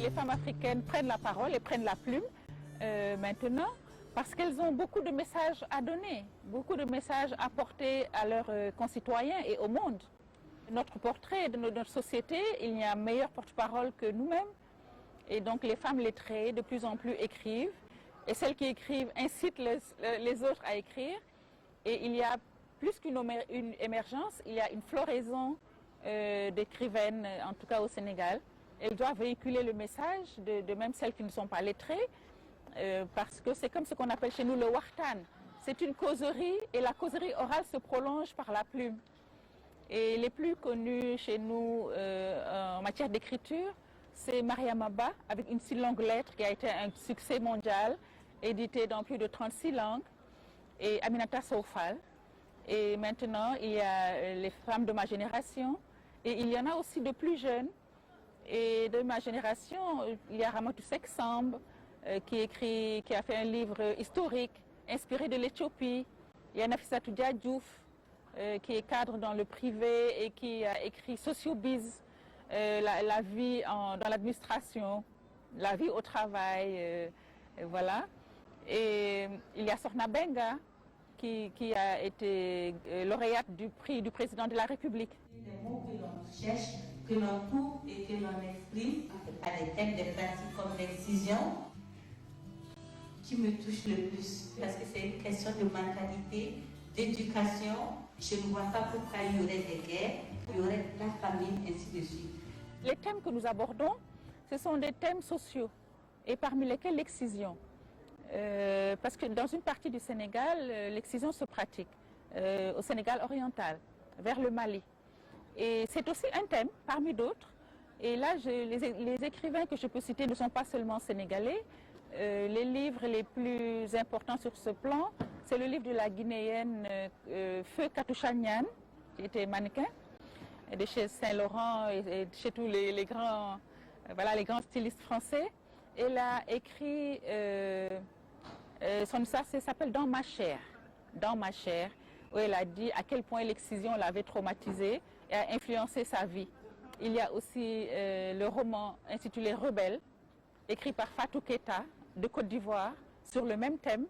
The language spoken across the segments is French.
les femmes africaines prennent la parole et prennent la plume maintenant parce qu'elles ont beaucoup de messages à donner, beaucoup de messages à porter à leurs concitoyens et au monde. Notre portrait de notre société, il n'y a meilleur porte-parole que nous-mêmes. Et donc les femmes lettrées de plus en plus écrivent. Et celles qui écrivent incitent les autres à écrire. Et il y a plus qu'une émergence, il y a une floraison d'écrivaines, en tout cas au Sénégal. Elles doivent véhiculer le message de même celles qui ne sont pas lettrées, parce que c'est comme ce qu'on appelle chez nous le waxtaan. C'est une causerie et la causerie orale se prolonge par la plume. Et les plus connus chez nous en matière d'écriture, c'est Mariam Abba, avec une si longue lettre qui a été un succès mondial, édité dans plus de 36 langues, et Aminata Sow Fall. Et maintenant, il y a les femmes de ma génération, et il y en a aussi de plus jeunes. Et de ma génération, il y a Ramatoul Seck Samb, qui a fait un livre historique, inspiré de l'Éthiopie. Il y a Nafissatou Dia Diouf, qui est cadre dans le privé et qui a écrit Sociobiz, la vie dans l'administration, la vie au travail, voilà. Et il y a Sokhna Benga, qui a été lauréate du prix du président de la République. Les mots que l'on cherche, que l'on trouve et que l'on exprime par des thèmes de pratique comme l'excision, qui me touche le plus, parce que c'est une question de mentalité, d'éducation. Je ne vois pas pourquoi il y aurait des guerres, il y aurait la famine, ainsi de suite. Les thèmes que nous abordons, ce sont des thèmes sociaux, et parmi lesquels l'excision. Parce que dans une partie du Sénégal, l'excision se pratique, au Sénégal oriental, vers le Mali. Et c'est aussi un thème parmi d'autres. Et là, les écrivains que je peux citer ne sont pas seulement sénégalais. Les livres les plus importants sur ce plan, c'est le livre de la Guinéenne Feu Katoucha Niane, qui était mannequin, de chez Saint-Laurent et chez tous les grands, voilà, les grands stylistes français. Elle a écrit, ça s'appelle Dans ma chair, où elle a dit à quel point l'excision l'avait traumatisée et a influencé sa vie. Il y a aussi le roman intitulé Rebelle, écrit par Fatou Keita de Côte d'Ivoire, sur le même thème.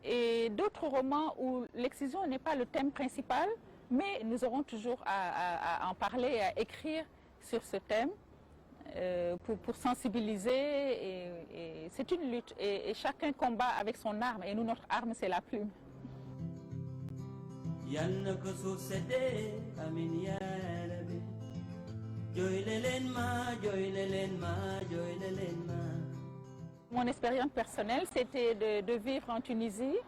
Et d'autres romans où l'excision n'est pas le thème principal, mais nous aurons toujours à en parler et à écrire sur ce thème pour sensibiliser. Et c'est une lutte et chacun combat avec son arme. Et nous, notre arme, c'est la plume. Mon expérience personnelle, c'était de vivre en Tunisie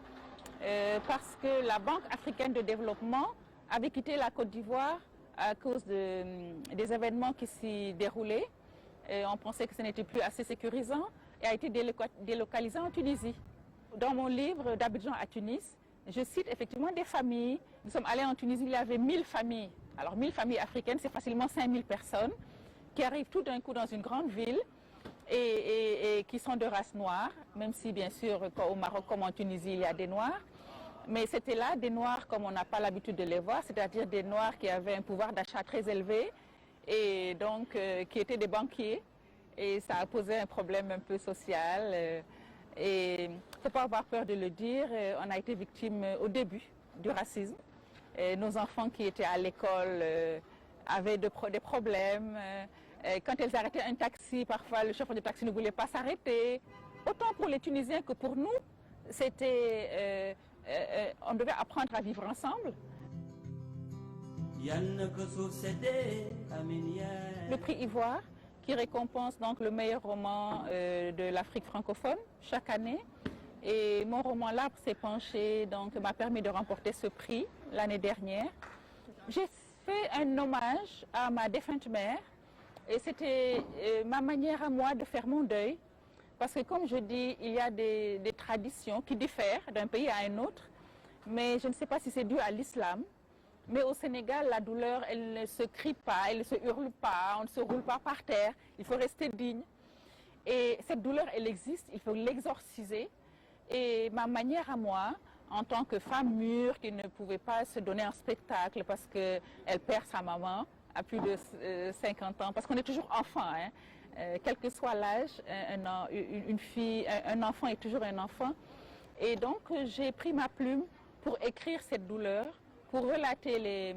parce que la Banque africaine de développement avait quitté la Côte d'Ivoire à cause des événements qui s'y déroulaient. Et on pensait que ce n'était plus assez sécurisant et a été délocalisé en Tunisie. Dans mon livre d'Abidjan à Tunis, je cite effectivement des familles. Nous sommes allés en Tunisie, il y avait 1000 familles. Alors 1000 familles africaines, c'est facilement 5000 personnes qui arrivent tout d'un coup dans une grande ville et qui sont de race noire, même si bien sûr au Maroc comme en Tunisie il y a des noirs. Mais c'était là des noirs comme on n'a pas l'habitude de les voir, c'est-à-dire des noirs qui avaient un pouvoir d'achat très élevé et donc qui étaient des banquiers. Et ça a posé un problème un peu social. Et il ne faut pas avoir peur de le dire, on a été victime au début du racisme. Et nos enfants qui étaient à l'école avaient des problèmes. Quand ils arrêtaient un taxi, parfois le chauffeur de taxi ne voulait pas s'arrêter. Autant pour les Tunisiens que pour nous, c'était, on devait apprendre à vivre ensemble. Le prix Ivoire, qui récompense donc le meilleur roman de l'Afrique francophone chaque année. Et mon roman L'Arbre s'est penché, donc m'a permis de remporter ce prix l'année dernière. J'ai fait un hommage à ma défunte mère et c'était ma manière à moi de faire mon deuil. Parce que comme je dis, il y a des traditions qui diffèrent d'un pays à un autre, mais je ne sais pas si c'est dû à l'islam. Mais au Sénégal, la douleur, elle ne se crie pas, elle ne se hurle pas, on ne se roule pas par terre, il faut rester digne. Et cette douleur, elle existe, il faut l'exorciser. Et ma manière à moi, en tant que femme mûre qui ne pouvait pas se donner un spectacle parce qu'elle perd sa maman à plus de 50 ans, parce qu'on est toujours enfant, hein, quel que soit l'âge, une fille, un enfant est toujours un enfant. Et donc, j'ai pris ma plume pour écrire cette douleur, pour relater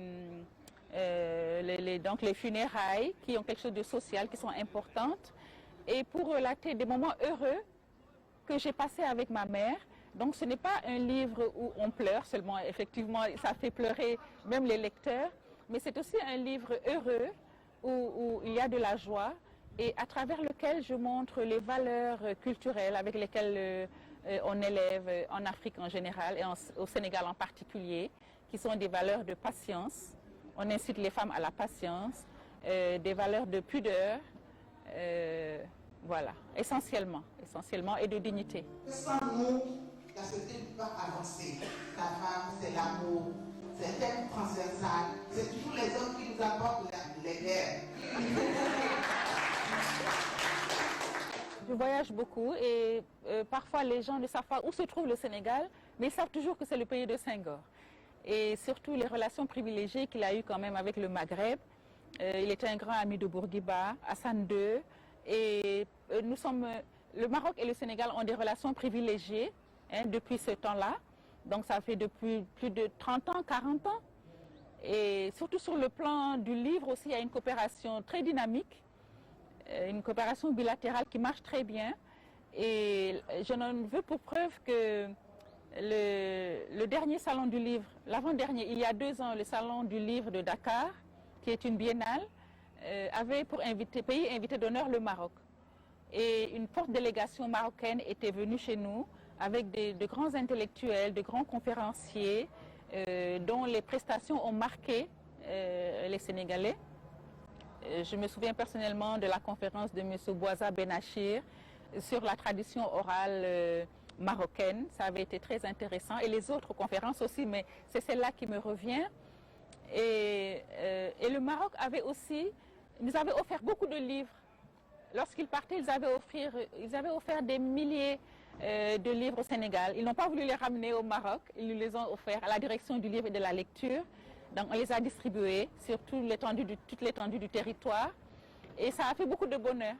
donc les funérailles qui ont quelque chose de social, qui sont importantes, et pour relater des moments heureux que j'ai passés avec ma mère. Donc ce n'est pas un livre où on pleure seulement, effectivement ça fait pleurer même les lecteurs, mais c'est aussi un livre heureux où il y a de la joie et à travers lequel je montre les valeurs culturelles avec lesquelles on élève en Afrique en général et au Sénégal en particulier, qui sont des valeurs de patience. On incite les femmes à la patience, des valeurs de pudeur, voilà, essentiellement, et de dignité. Sans nous, la société ne peut pas avancer. La femme, c'est l'amour, c'est un thème transversal, c'est toujours les hommes qui nous apportent les guerres. Je voyage beaucoup et parfois les gens ne savent pas où se trouve le Sénégal, mais ils savent toujours que c'est le pays de Senghor. Et surtout les relations privilégiées qu'il a eues quand même avec le Maghreb. Il était un grand ami de Bourguiba, Hassan II, et le Maroc et le Sénégal ont des relations privilégiées depuis ce temps-là. Donc ça fait depuis plus de 30 ans, 40 ans. Et surtout sur le plan du livre aussi, il y a une coopération très dynamique, une coopération bilatérale qui marche très bien. Et je n'en veux pour preuve que le dernier salon du livre, l'avant-dernier, il y a 2 ans, le salon du livre de Dakar, qui est une biennale, avait pour pays invité d'honneur le Maroc. Et une forte délégation marocaine était venue chez nous avec de grands intellectuels, de grands conférenciers, dont les prestations ont marqué les Sénégalais. Je me souviens personnellement de la conférence de M. Bouaza Benachir sur la tradition orale marocaine. Ça avait été très intéressant. Et les autres conférences aussi, mais c'est celle-là qui me revient. Et le Maroc nous avait offert beaucoup de livres. Lorsqu'ils partaient, ils avaient offert des milliers de livres au Sénégal. Ils n'ont pas voulu les ramener au Maroc, ils nous les ont offerts à la direction du livre et de la lecture. Donc on les a distribués sur toute l'étendue du territoire et ça a fait beaucoup de bonheur.